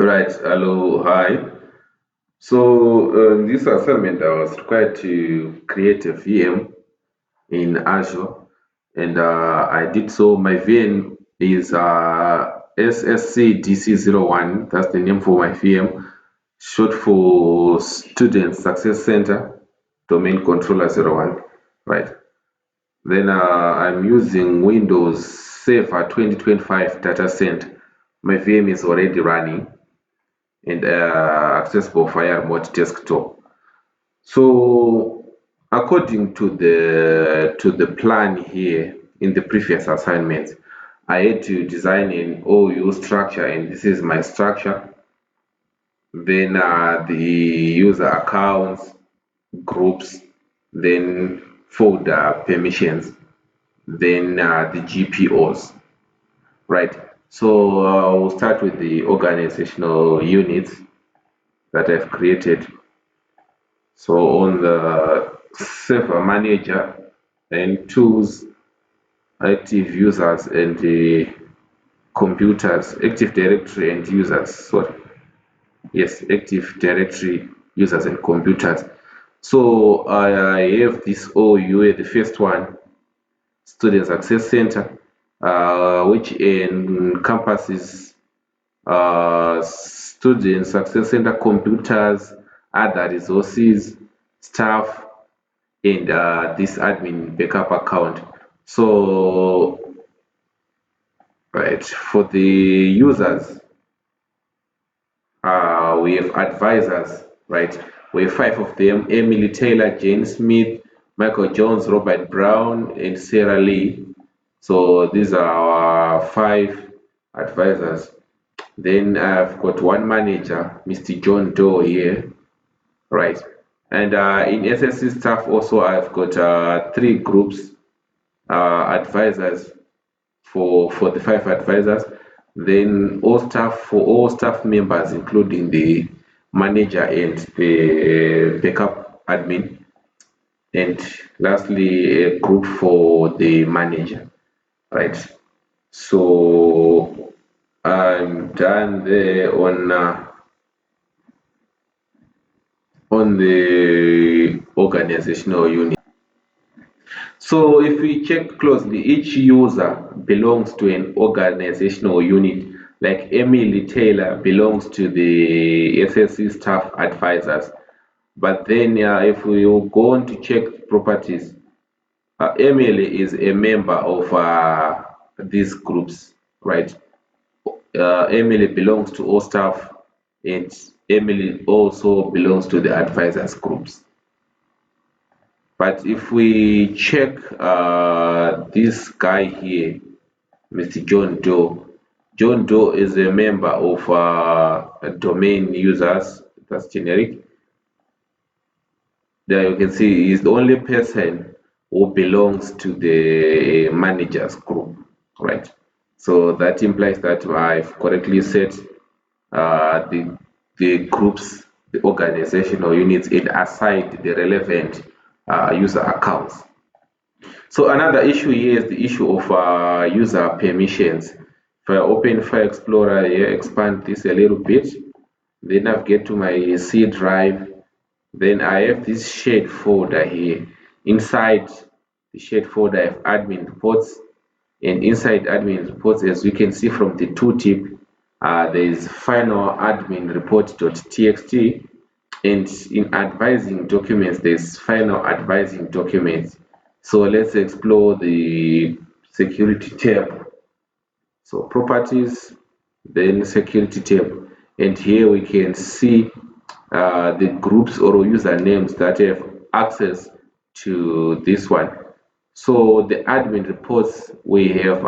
Right, hello, hi. So, in this assignment, I was required to create a VM in Azure, and I did so. My VM is SSCDC01, that's the name for my VM, short for Student Success Center, Domain Controller 01, right? Then I'm using Windows Server 2025 data center. My VM is already running and accessible via remote desktop. So according to the plan here in the previous assignments, I had to design an OU structure, and this is my structure. Then the user accounts, groups, then folder permissions, then the GPOs, right? So we'll start with the organizational units that I've created. So on the server manager and tools, active users and the computers, active directory and users. Sorry, yes, active directory users and computers. So I have this OUA, the first one, Student Access Center, which encompasses Student Success Center computers, other resources, staff, and this admin backup account. So, right, for the users, we have advisors, right? We have five of them: Emily Taylor, Jane Smith, Michael Jones, Robert Brown, and Sarah Lee. So these are our five advisors. Then I've got one manager, Mr. John Doe here, right? And in SSC staff also I've got three groups, advisors for the five advisors, then all staff members including the manager and the backup admin, and lastly a group for the manager, right? So I'm done there on the organizational unit. So if we check closely, each user belongs to an organizational unit. Like Emily Taylor belongs to the SSC staff advisors. But then if we will go on to check properties, Emily is a member of these groups, right? Emily belongs to all staff, and Emily also belongs to the advisors groups. But if we check this guy here, Mr. John Doe, John Doe is a member of domain users, that's generic. There you can see he's the only person who belongs to the managers group, right? So that implies that I've correctly set the groups, the organizational units, and assigned the relevant user accounts. So another issue here is the issue of user permissions. If I open File Explorer here, expand this a little bit, then navigate to my C drive, then I have this shared folder here. Inside the shared folder, I have admin reports, and inside admin reports, as you can see from the tooltip, there is final admin report.txt, and in advising documents, there's final advising documents. So let's explore the security tab. So properties, then security tab, and here we can see the groups or usernames that have access to this one. So the admin reports, we have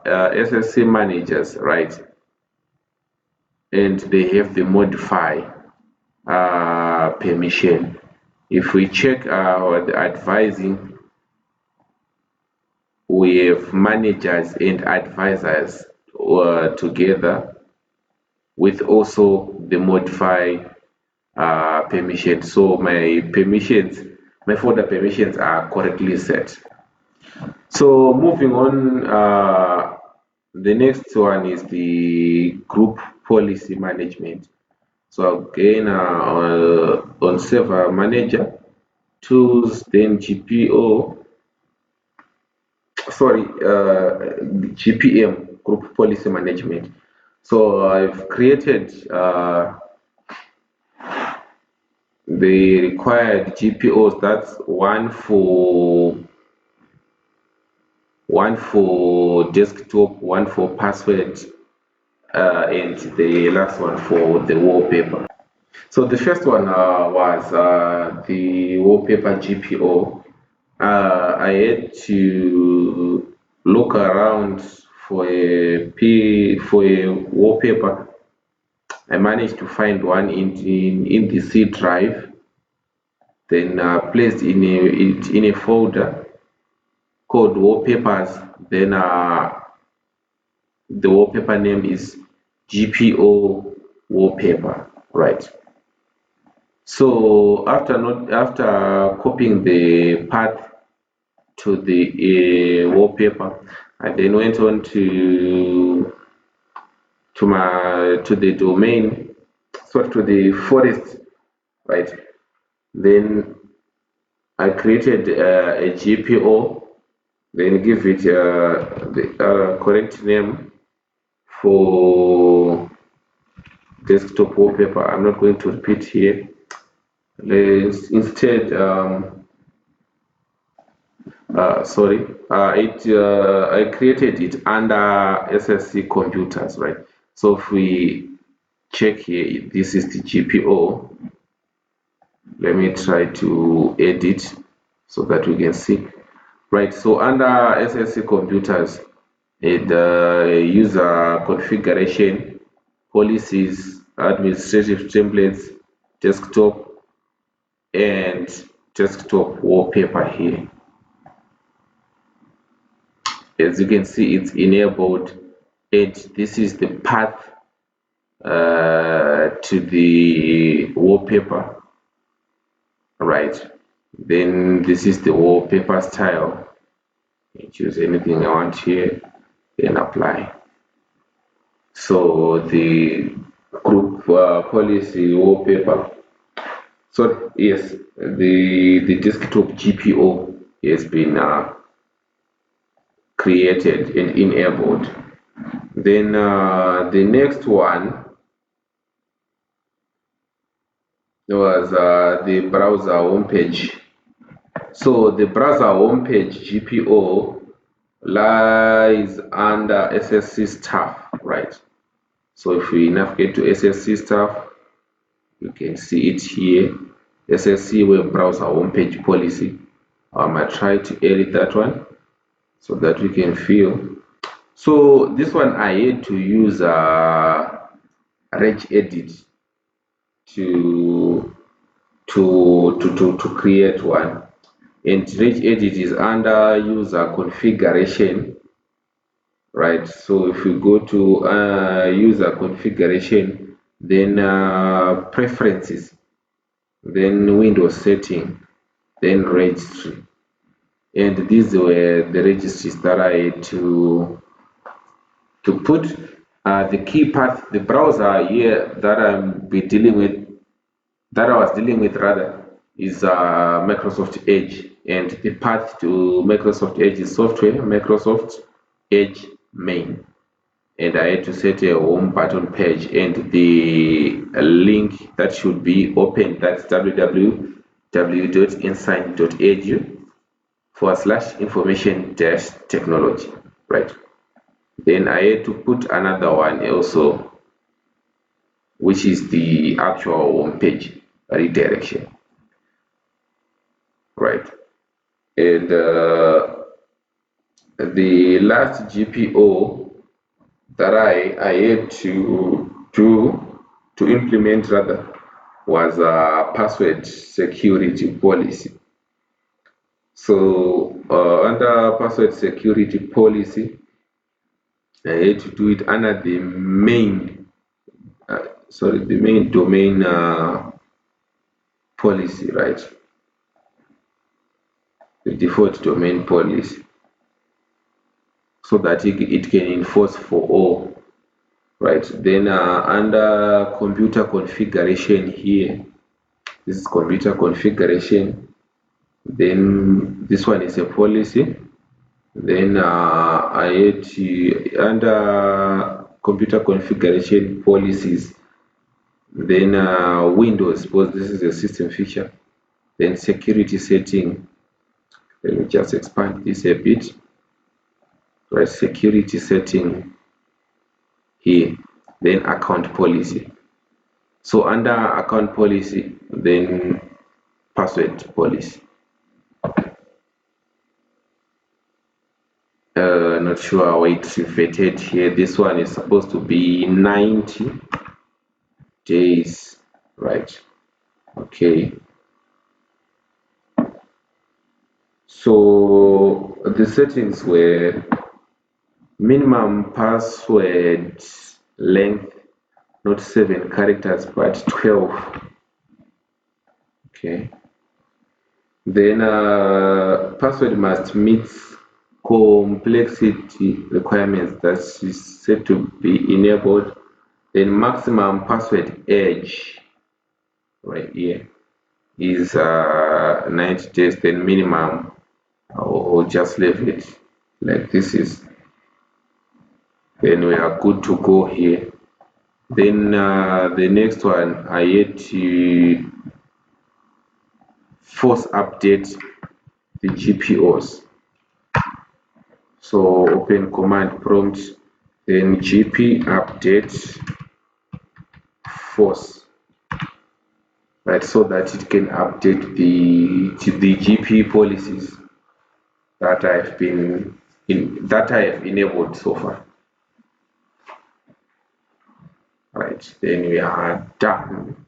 SSC managers, right? And they have the modify permission. If we check the advising, we have managers and advisors together with also the modify permission. So my folder permissions are correctly set. So moving on, the next one is the group policy management. So again, on server manager, tools, then GPM, group policy management. So I've created the required GPOs. That's one for desktop, one for password, and the last one for the wallpaper. So the first one was the wallpaper GPO. I had to look around for a wallpaper. I managed to find one in the C drive, then placed in a folder called wallpapers. Then the wallpaper name is GPO wallpaper, right? So after copying the path to the wallpaper, I then went on to the domain, so to the forest, right? Then I created a GPO, then give it the correct name for desktop wallpaper. I'm not going to repeat here. Let's instead, I created it under SSC computers, right? So if we check here, this is the GPO. Let me try to edit so that we can see. Right, so under SSC computers, it user configuration, policies, administrative templates, desktop, and desktop wallpaper here. As you can see, it's enabled, and this is the path to the wallpaper, right? Then this is the wallpaper style. You choose anything I want here, then apply. So the group policy wallpaper. So yes, the desktop GPO has been created and enabled. Then the next one was the browser homepage. So the browser homepage GPO lies under SSC staff, right? So if we navigate to SSC staff, you can see it here, SSC web browser homepage policy. I might try to edit that one so that we can feel. So this one I had to use regedit to create one, and regedit is under user configuration, right? So if we go to user configuration, then preferences, then Windows setting, then registry, and these were the registries that I had to put the key path, the browser here that I was dealing with rather, is Microsoft Edge, and the path to Microsoft Edge is software Microsoft Edge main, and I had to set a home button page, and the link that should be open, that's www.insight.edu/information-technology, right? Then I had to put another one also, which is the actual home page redirection, right? And the last GPO that I had to implement rather was a password security policy. So under password security policy, I had to do it under the main the main domain policy, right? The default domain policy, so that it can enforce for all. right? Then under computer configuration here, this is computer configuration. Then this one is a policy. Then I had to, under computer configuration policies, then Windows, suppose this is a system feature. Then security setting. Let me just expand this a bit. Right, security setting here. Then account policy. So under account policy, then password policy. Not sure why it's reverted here. This one is supposed to be 90 days, right? Okay. So the settings were minimum password length, not 7 characters, but 12. Okay. Then password must meet complexity requirements that is set to be enabled. Then maximum password age right here is 90 days. Then minimum, or just leave it like this is. Then we are good to go here. Then the next one, I had to force update the GPOs. So open command prompt, then gp update force, right, so that it can update the GP policies that I've been that I have enabled so far. Right, then we are done.